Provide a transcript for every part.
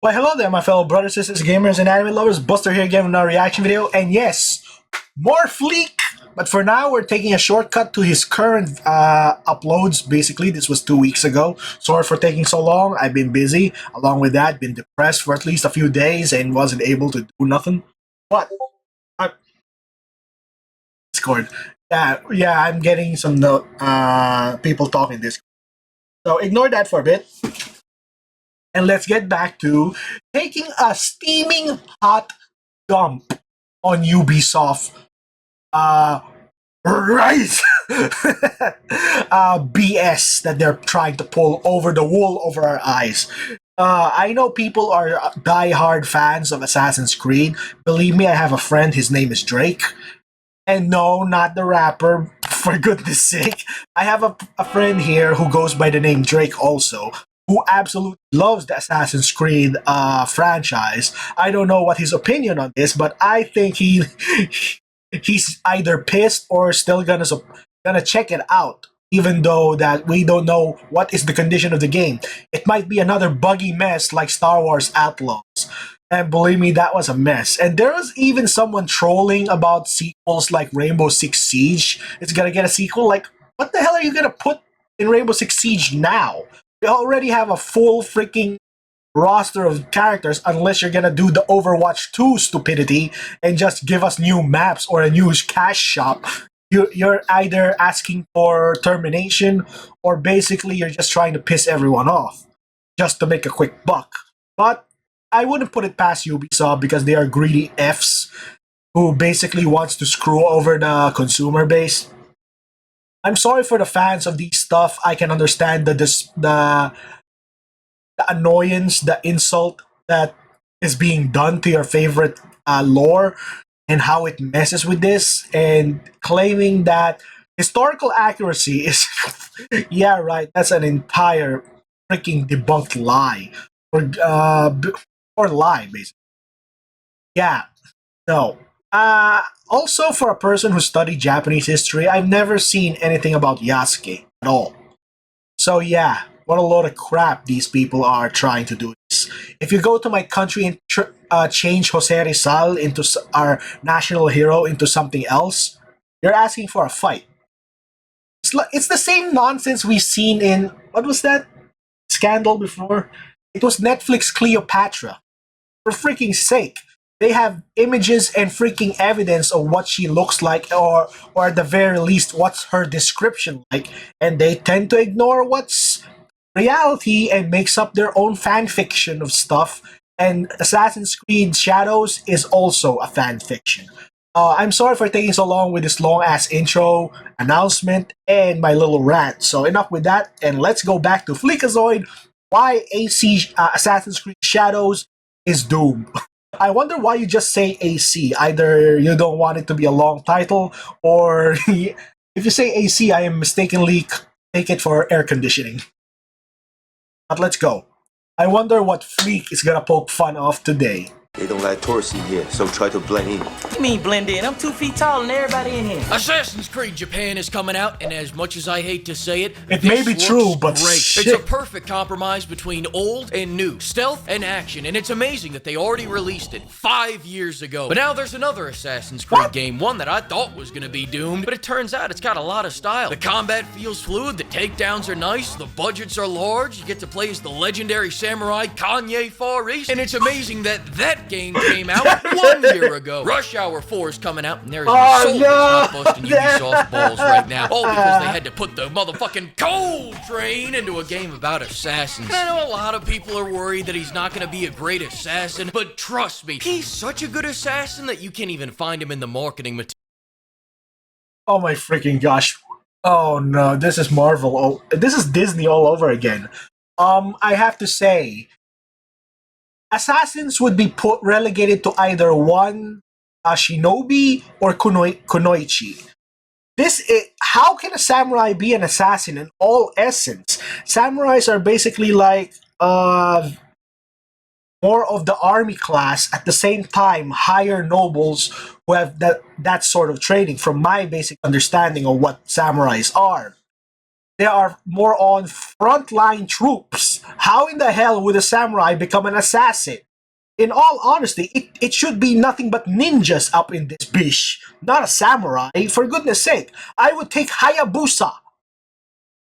Well, hello there, my fellow brothers, sisters, gamers, and anime lovers. Buster here again with another reaction video. And yes, more Fleek! But for now, we're taking a shortcut to his current uploads. Basically, this was 2 weeks ago. Sorry for taking so long. I've been busy. Along with that, been depressed for at least a few days and wasn't able to do nothing. But, Discord. Yeah, I'm getting some people talking this. So ignore that for a bit. And let's get back to taking a steaming hot dump on Ubisoft right BS that they're trying to pull over the wool over our eyes. I know people are die-hard fans of Assassin's Creed. Believe me, I have a friend. His name is Drake. And no, not the rapper, for goodness sake. I have a friend here who goes by the name Drake also, who absolutely loves the Assassin's Creed franchise. I don't know what his opinion on this, but I think he's either pissed or still gonna check it out, even though that we don't know what is the condition of the game. It might be another buggy mess like Star Wars Outlaws. And believe me, that was a mess. And there was even someone trolling about sequels like Rainbow Six Siege. It's gonna get a sequel. Like, what the hell are you gonna put in Rainbow Six Siege now? You already have a full freaking roster of characters unless you're gonna do the Overwatch 2 stupidity and just give us new maps or a new cash shop. You're either asking for termination or basically you're just trying to piss everyone off just to make a quick buck. But I wouldn't put it past Ubisoft because they are greedy Fs who basically wants to screw over the consumer base. I'm sorry for the fans of these stuff. I can understand the annoyance, the insult that is being done to your favorite lore and how it messes with this, and claiming that historical accuracy is yeah, right, that's an entire freaking debunked lie or lie basically. Yeah, no. Also, for a person who studied Japanese history, I've never seen anything about Yasuke at all. So yeah, what a load of crap these people are trying to do this. If you go to my country and change Jose Rizal into our national hero into something else, you're asking for a fight. It's the same nonsense we've seen in, what was that scandal before? It was Netflix Cleopatra. For freaking sake. They have images and freaking evidence of what she looks like, or at the very least, what's her description like, and they tend to ignore what's reality and makes up their own fan fiction of stuff. And Assassin's Creed Shadows is also a fan fiction. I'm sorry for taking so long with this long ass intro, announcement, and my little rant. So enough with that, and let's go back to Fleekazoid. Why Assassin's Creed Shadows is doomed. I wonder why you just say AC. Either you don't want it to be a long title, or if you say AC, I am mistakenly take it for air conditioning. But let's go. I wonder what Fleek is gonna poke fun of today. They don't like tourists in here, so try to blend in. What you mean blend in? I'm 2 feet taller than everybody in here. Assassin's Creed Japan is coming out, and as much as I hate to say it, it may be true, but great. Shit. It's a perfect compromise between old and new, stealth and action, and it's amazing that they already released it 5 years ago. But now there's another Assassin's Creed game, one that I thought was going to be doomed, but it turns out it's got a lot of style. The combat feels fluid, the takedowns are nice, the budgets are large, you get to play as the legendary samurai Kanye Far East, and it's amazing that that game came out 1 year ago. Rush Hour 4 is coming out, and there is a soul that's not busting Ubisoft balls right now. All because they had to put the motherfucking coal train into a game about assassins. And I know a lot of people are worried that he's not going to be a great assassin, but trust me, he's such a good assassin that you can't even find him in the marketing material. Oh my freaking gosh. Oh no, this is Marvel. Oh, this is Disney all over again. I have to say, assassins would be relegated to either one shinobi or kunoichi. How can a samurai be an assassin in all essence? Samurais are basically like more of the army class, at the same time higher nobles who have that sort of training, from my basic understanding of what samurais are. They are more on frontline troops. How in the hell would a samurai become an assassin? In all honesty, it should be nothing but ninjas up in this bish, not a samurai. For goodness sake, I would take Hayabusa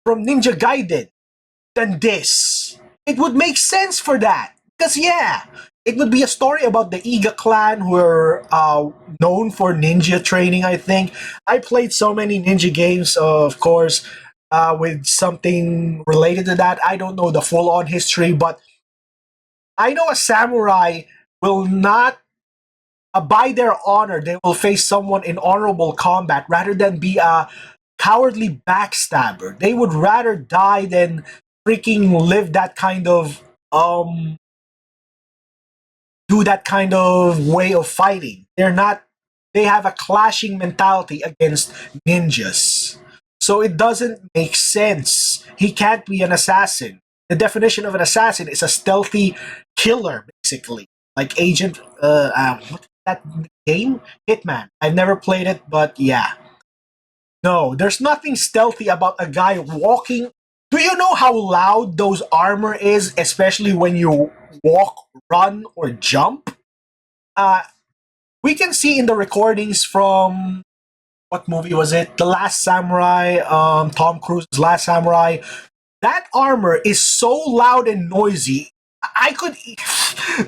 from Ninja Gaiden than this. It would make sense for that. Because, yeah, it would be a story about the Iga clan who are known for ninja training, I think. I played so many ninja games, of course, with something related to that. I don't know the full on history, but I know a samurai will not abide their honor. They will face someone in honorable combat rather than be a cowardly backstabber. They would rather die than freaking live that kind of do that kind of way of fighting. They have a clashing mentality against ninjas. So it doesn't make sense. He can't be an assassin. The definition of an assassin is a stealthy killer, basically. Like Agent, what's that game? Hitman. I've never played it, but yeah. No, there's nothing stealthy about a guy walking. Do you know how loud those armor is, especially when you walk, run, or jump? We can see in the recordings from what movie was it? The Last Samurai, Tom Cruise's Last Samurai. That armor is so loud and noisy. I could.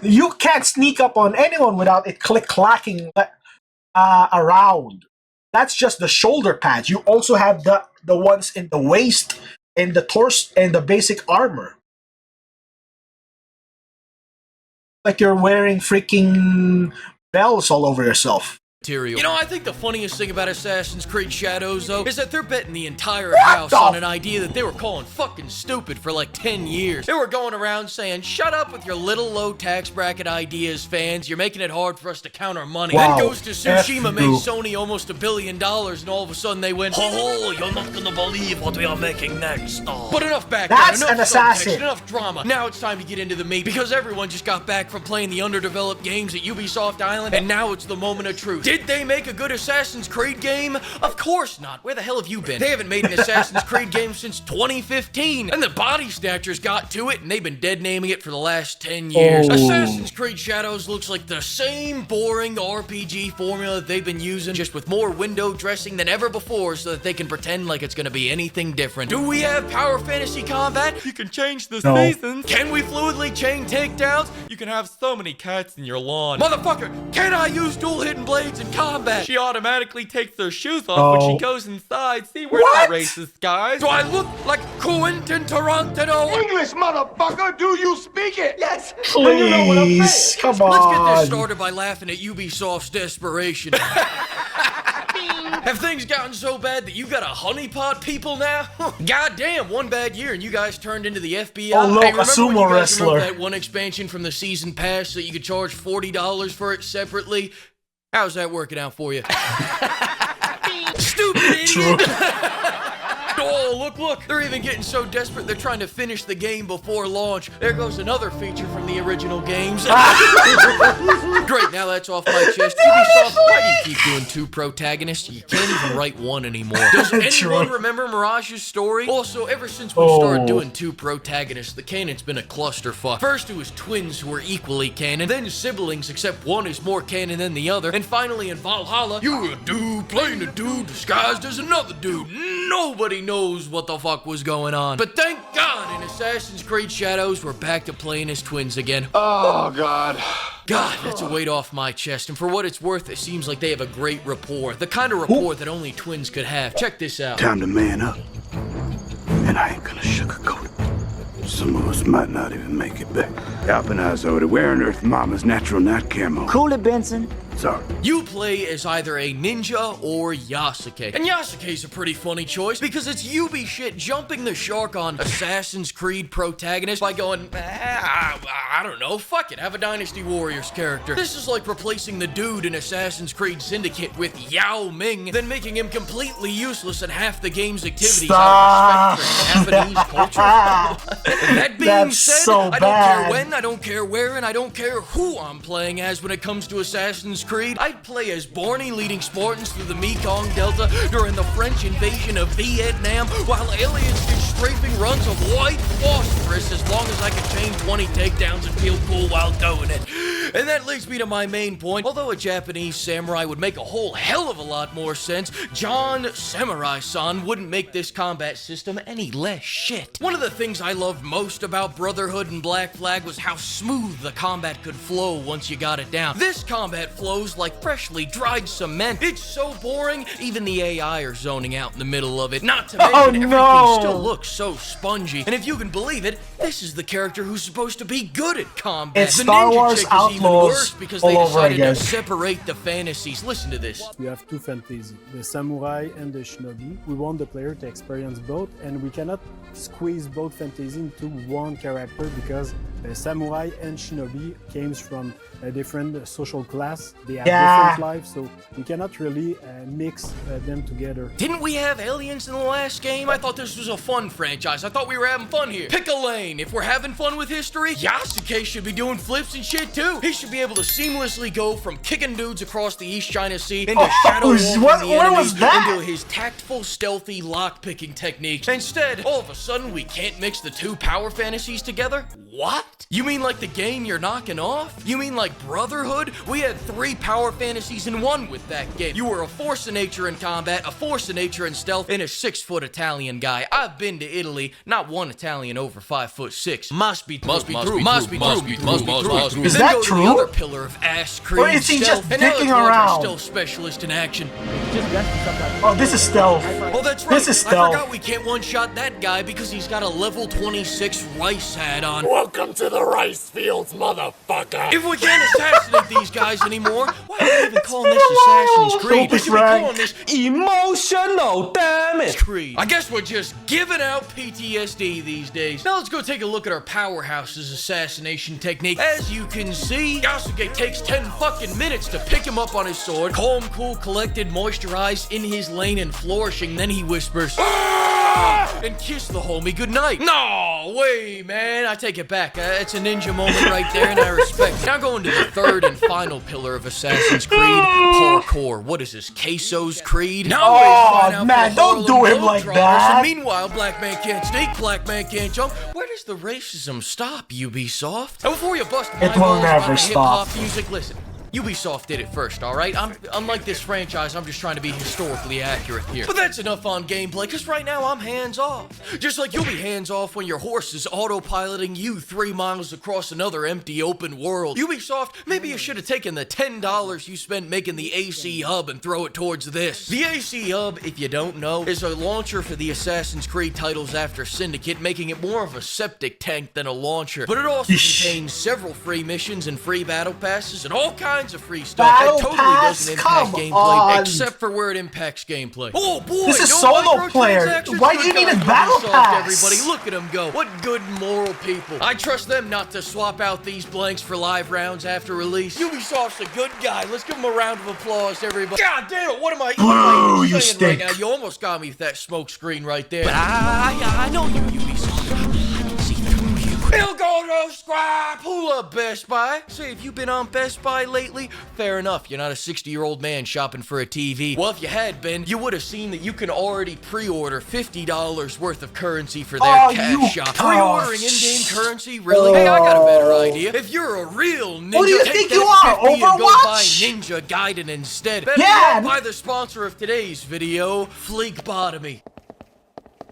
You can't sneak up on anyone without it click clacking around. That's just the shoulder pads. You also have the ones in the waist and the torso and the basic armor. Like you're wearing freaking bells all over yourself. Material. You know, I think the funniest thing about Assassin's Creed Shadows, though, is that they're betting the entire house on an idea that they were calling fucking stupid for like 10 years. They were going around saying, shut up with your little low tax bracket ideas, fans. You're making it hard for us to count our money. Wow. Then Ghost of Tsushima made Sony almost $1 billion, and all of a sudden they went, oh, you're not gonna believe what we are making next. But enough background, That's enough an assassin. subtext, enough drama. Now it's time to get into the meat, because everyone just got back from playing the underdeveloped games at Ubisoft Island, and now it's the moment of truth. Did they make a good Assassin's Creed game? Of course not. Where the hell have you been? They haven't made an Assassin's Creed game since 2015, and the Body Snatchers got to it, and they've been dead naming it for the last 10 years. Oh. Assassin's Creed Shadows looks like the same boring RPG formula that they've been using, just with more window dressing than ever before, so that they can pretend like it's gonna be anything different. Do we have power fantasy combat? You can change the seasons. Can we fluidly chain takedowns? You can have so many cats in your lawn. Motherfucker, can I use dual hidden blades in combat? She automatically takes her shoes off when she goes inside. See, we're not racist, guys. Do I look like Quentin Tarantino? English, motherfucker! Do you speak it? Yes! Please, come on. Let's get this started by laughing at Ubisoft's desperation. Have things gotten so bad that you got a honeypot people now? Goddamn, one bad year and you guys turned into the FBI. Oh look, Hey, a remember when sumo you guys wrestler. remember that one expansion from the season pass so you could charge $40 for it separately? How's that working out for you? Stupid idiot! Oh, look, they're even getting so desperate they're trying to finish the game before launch. There goes another feature from the original games. Great, now that's off my chest. Ubisoft, why do you keep doing two protagonists? You can't even write one anymore. Does anyone remember Mirage's story? Also, ever since we started doing two protagonists, the canon's been a clusterfuck. First it was twins who were equally canon, then siblings except one is more canon than the other, and finally in Valhalla, you're a dude playing a dude disguised as another dude. Nobody knows what the fuck was going on. But thank God in Assassin's Creed Shadows, we're back to playing as twins again. Oh, God. God, that's a weight off my chest, and for what it's worth, it seems like they have a great rapport. The kind of rapport that only twins could have. Check this out. Time to man up. And I ain't gonna sugarcoat it. Some of us might not even make it back. Alpinize over to where on earth Mama's natural night camo. Cool it, Benson. Sorry. You play as either a ninja or Yasuke. And Yasuke's a pretty funny choice because it's Ubi shit jumping the shark on Assassin's Creed protagonists by going, I don't know, fuck it, have a Dynasty Warriors character. This is like replacing the dude in Assassin's Creed Syndicate with Yao Ming, then making him completely useless in half the game's activities out of respect for Japanese culture. That being said, so I don't bad. care when, I don't care where, and I don't care who I'm playing as when it comes to Assassin's Creed, I'd play as Borny leading Spartans through the Mekong Delta during the French invasion of Vietnam, while aliens did strafing runs of white phosphorus as long as I could chain 20 takedowns and feel cool while doing it. And that leads me to my main point. Although a Japanese samurai would make a whole hell of a lot more sense, John Samurai-san wouldn't make this combat system any less shit. One of the things I loved most about Brotherhood and Black Flag was how smooth the combat could flow once you got it down. This combat flows like freshly dried cement. It's so boring, even the AI are zoning out in the middle of it. Not to mention, everything still looks so spongy. And if you can believe it, this is the character who's supposed to be good at combat. It's the Star ninja Wars chick is even Outlaws worse because all they over decided again. to separate the fantasies. Listen to this. We have two fantasy, the samurai and the shinobi. We want the player to experience both, and we cannot squeeze both fantasy into one character because samurai and shinobi came from a different social class. They have different lives, so we cannot really mix them together. Didn't we have aliens in the last game? I thought this was a fun franchise. I thought we were having fun here. Pick a lane. If we're having fun with history, Yasuke should be doing flips and shit too. He should be able to seamlessly go from kicking dudes across the East China Sea into shadow walking the enemies into his tactful, stealthy lock-picking techniques. Instead, all of a sudden, we can't mix the two power fantasies together? What? You mean like the game you're knocking off? You mean like Brotherhood? We had 3 power fantasies in one with that game. You were a force of nature in combat, a force of nature in stealth, and a 6-foot Italian guy. I've been to Italy, not one Italian over 5'6". Must be true. Is that true? The other pillar of ass creed, Or is he just stealth, and now dicking let's watch our around? stealth specialist in action. Oh, this is stealth. Oh, that's right. This is I stealth. forgot we can't one-shot that guy because he's got a level 26 rice hat on. Welcome to the rice fields, motherfucker! If we can't assassinate these guys anymore, why are we even calling this Assassin's Creed? We should be calling this Emotional damage. Creed. I guess we're just giving out PTSD these days. Now let's go take a look at our powerhouse's assassination technique. As you can see, Yasuke takes 10 fucking minutes to pick him up on his sword. Calm, cool, collected, moisturized, in his lane and flourishing. Then he whispers, "Ah!" and kiss the homie goodnight. No way, man. I take it back. It's a ninja moment right there, and I respect it. Now going to the third and final pillar of Assassin's Creed, parkour. What is this, Queso's Creed? Now man, don't do him like that. And meanwhile, black man can't sneak, black man can't jump. Where does the racism stop, Ubisoft? And before you bust my It will balls never about the stop. hip-hop music, listen. Ubisoft did it first, alright? Unlike this franchise, I'm just trying to be historically accurate here. But that's enough on gameplay, because right now I'm hands-off. Just like you'll be hands-off when your horse is autopiloting you 3 miles across another empty open world. Ubisoft, maybe you should have taken the $10 you spent making the AC Hub and throw it towards this. The AC Hub, if you don't know, is a launcher for the Assassin's Creed titles after Syndicate, making it more of a septic tank than a launcher. But it also contains several free missions and free battle passes and all kinds of free stuff Battle that totally pass? doesn't impact Come gameplay, on. except for where it impacts gameplay. Oh boy, This is no solo player. microtransactions? Why do you Good need a God, battle Ubisoft, pass? Everybody, look at them go. What good moral people. I trust them not to swap out these blanks for live rounds after release. Ubisoft's a good guy. Let's give him a round of applause, everybody. God damn it, what am I Blue, you saying right stink. now? You almost got me with that smoke screen right there. But I know you, Ubisoft. I can see through you. He'll go to Squad. Pull up Best Buy. Say, have you been on Best Buy lately? Fair enough, you're not a 60-year-old man shopping for a TV. Well, if you had been, you would have seen that you can already pre-order $50 worth of currency for their cash shop. Pre-ordering in-game currency? Really? Hey, I got a better idea. If you're a real ninja, Who do you take think that you are, 50 and go buy Overwatch? Ninja Gaiden instead. Better Yeah. yet, buy the sponsor of today's video, Fleekbotomy.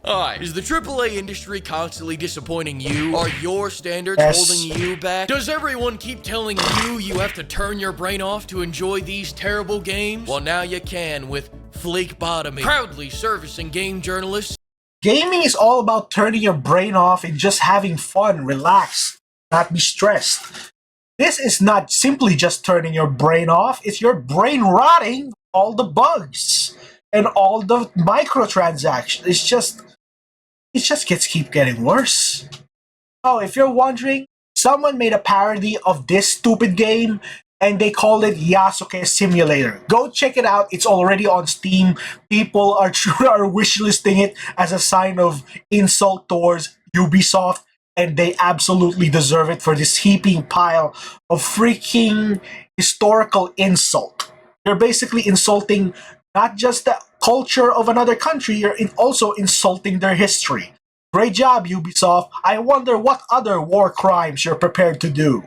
Alright, is the AAA industry constantly disappointing you? Are your standards holding you back? Does everyone keep telling you have to turn your brain off to enjoy these terrible games? Well, now you can with Fleekbotomy, proudly servicing game journalists. Gaming is all about turning your brain off and just having fun, relax, not be stressed. This is not simply just turning your brain off, it's your brain rotting all the bugs and all the microtransactions. It just keep getting worse. Oh, if you're wondering, someone made a parody of this stupid game and they called it Yasuke Simulator. Go check it out. It's already on Steam. People are wishlisting it as a sign of insult towards Ubisoft, and they absolutely deserve it for this heaping pile of freaking historical insult. You're basically insulting not just the culture of another country, you're also insulting their history. Great job, Ubisoft. I wonder what other war crimes you're prepared to do.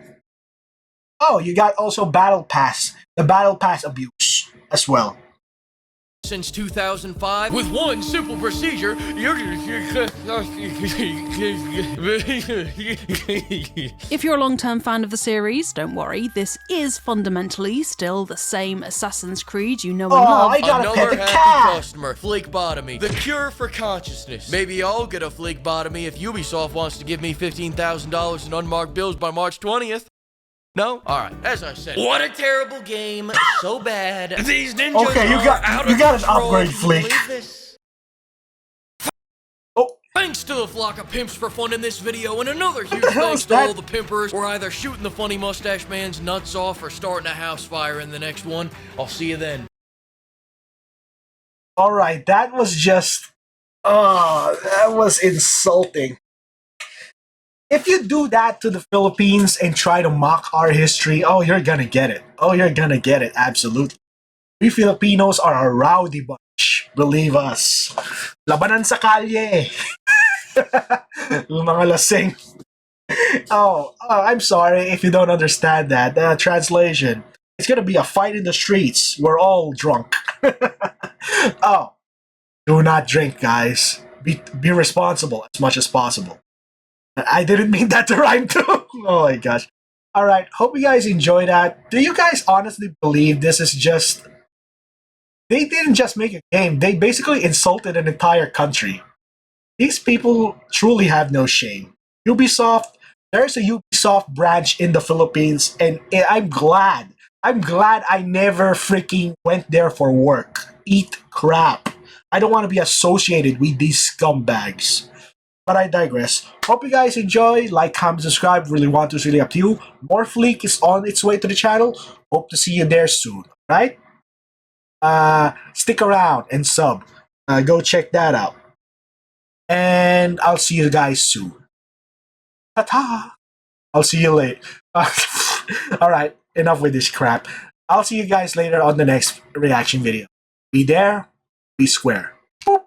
Oh, you got also Battle Pass, the Battle Pass abuse as well. Since 2005, with one simple procedure, you're If you're a long-term fan of the series, don't worry, this is fundamentally still the same Assassin's Creed you know and Oh, love. I gotta pet another the happy cat. customer. Flakeotomy, the cure for consciousness. Maybe I'll get a flakeotomy if Ubisoft wants to give me $15,000 in unmarked bills by March 20th. No? Alright, as I said, what a terrible game, so bad. These ninjas Okay, you are got- out you of got an control. upgrade, Can you Flick. believe this? Oh, Thanks to the flock of pimps for funding this video, and another huge the hell thanks is to that? all the pimpers. We're either shooting the funny mustache man's nuts off or starting a house fire in the next one. I'll see you then. alright, that was just... Oh, that was insulting. If you do that to the Philippines and try to mock our history, oh, you're gonna get it. Oh, you're gonna get it, absolutely. We Filipinos are a rowdy bunch. Believe us. Labanan sa kalye. Yung mga lasing. I'm sorry if you don't understand that. Translation. It's gonna be a fight in the streets. We're all drunk. Oh, do not drink, guys. Be responsible as much as possible. I didn't mean that to rhyme too. Oh my gosh. Alright, hope you guys enjoy that. Do you guys honestly believe this is just... They didn't just make a game, they basically insulted an entire country. These people truly have no shame. Ubisoft, there's a Ubisoft branch in the Philippines, and I'm glad. I'm glad I never freaking went there for work. Eat crap. I don't want to be associated with these scumbags. But I digress. Hope you guys enjoy. Like, comment, subscribe. Really want to. It's really up to you. More Fleek is on its way to the channel. Hope to see you there soon. Right? Stick around and sub. Go check that out. And I'll see you guys soon. Ta-ta! I'll see you later. Alright, enough with this crap. I'll see you guys later on the next reaction video. Be there, be square. Boop.